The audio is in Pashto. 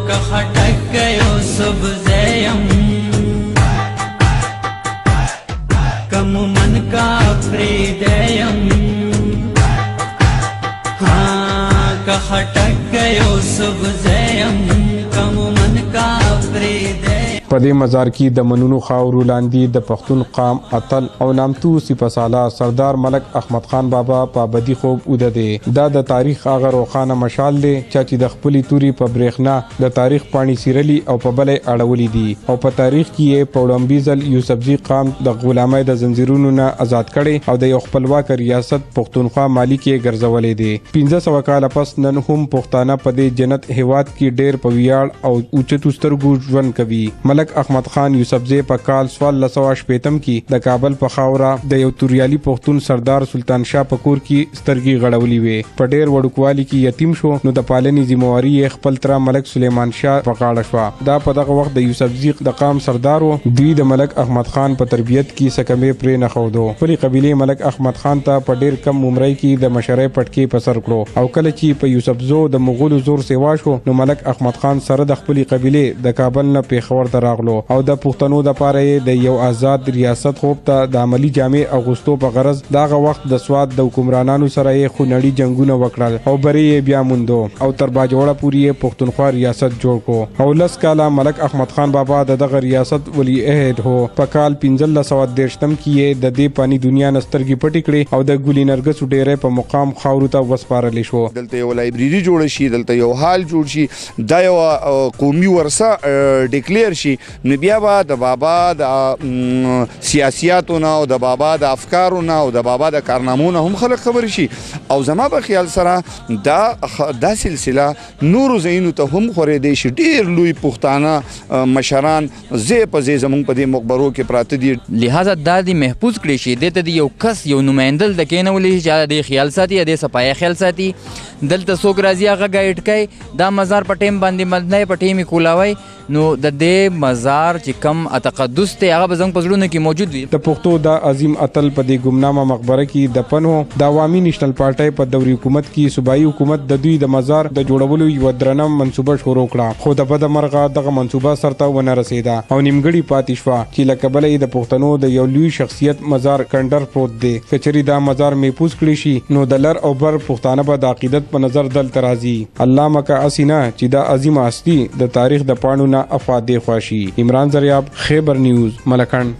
که خټک یو سبزه یم که مومن کا فریده یم که خټک یو سبزه یم که مومن کا فریده. په دې مزار کې د منونو خاورو لاندې د پښتون قام اتل او نامتو سپهسالار سردار ملک احمد خان بابا پابدي خوب اوده دی. دا د تاریخ هغه روښانه مشال دی چې د خپلې توري په برېښنا د تاریخ پاڼې څیرلي او په بلې اړولي دي او په تاریخ کې یې په وړاندې ځل یوسفزي قام د غلامۍ د زنځیرونو نه آزاد کړي او د یو خپلواک ریاست پښتونخوا مالک یې ګرځولې دي. 1500 کاله پس نن هم پښتانه په دې جنت هیواد کې ډېر په ویاړ او اوچتو سترګو ژوند کوي. ملک احمد خان یوسفزی په کال 1980 کې د کابل په خاوره د یو توریالي پښتون سردار سلطان شاه په کور کې سترګې غړولې وې. په ډېر وړوکوالي کې یتیم شو نو د پالنې ذمہواري یې خپل تر ملک سلیمان شاه په غاړه شو. دا په دغه وخت د یوسفزي د قام سردار و. دوی د ملک احمد خان په تربیت کې سکمې پرې نه خودو. خپل قبيله ملک احمد خان ته په ډېر کم عمر کې د مشرۍ پټکي په سر کړو او کله چې په یوسفزو د مغولو زور سیوا شو نو ملک احمد خان سره د خپل قبيله د کابل نه پیښور ته راغلو او د پښتنو د پاره د یو آزاد ریاست خوب ته د عملی جامع اغوستو په غرض دغه وخت د سواد د حکمرانانو سره یې خونړي جنگونه وکړل او بری یې بیا موندو او تر باجوړه پوری پښتونخوا ریاست جوړ کو او لس کاله ملک احمد خان بابا دغه ریاست ولی عہد هو. په کال 1513 کې د دې پانی دنیا نسترګي پټی کړي او د ګلی نرګس ډیره په مقام خاورو ته وسپارل شو. دلته یو لایبرری جوړ شي، دلته یو هال جوړ شي، دا یو قومي ورثه ډیکلیئر شي نو بیا به د بابا د سیاسياتونه او د بابا د افکارونه او د بابا د کارنامونه هم خلک خبر شي او زما په خیال سره دا سلسله نورو ځایونو ته هم خورېدی شي. ډېر لوی پښتانه مشران ځای په ځای زموږ په دې مقبرو کې پراته دي. لہذا دا دې محفوظ کړی شي دې ته د یو کس یو نمایندل د کېنولی چې د خیال ساتي د صفای خیال ساتي دلته څوک راځي هغه ګایډ کوي دا مزار په ټیم باندې مدنۍ په ټیم کولاوي نو د دې مزار چې کم تقدس ته هغه زنګ پزړونه کې موجود وي. د پښتو د عظیم اتل په دې ګمنامه مقبره کې د پنو د عوامي نېشنل پارټۍ په دوري حکومت کې صوبایي حکومت د دوی د مزار د جوړولو یو درنه منصوبه شروع کړه خو د بده مرغه دغه منصوبه سرته ونه رسیده او نیمګړی پاتې شوه چې له کبله د پښتنو د یو لوی شخصیت مزار کندر پروت دی. کچري دا مزار محفوظ کړی شي نو د لر او بر پښتانه به د عقیدت په نظر دلته راځي. الله مکه اسینا چې دا عظیم هستی د تاریخ د پاڼو نه افاده خواشي. عمران زریاب، خیبر نیوز، ملکند.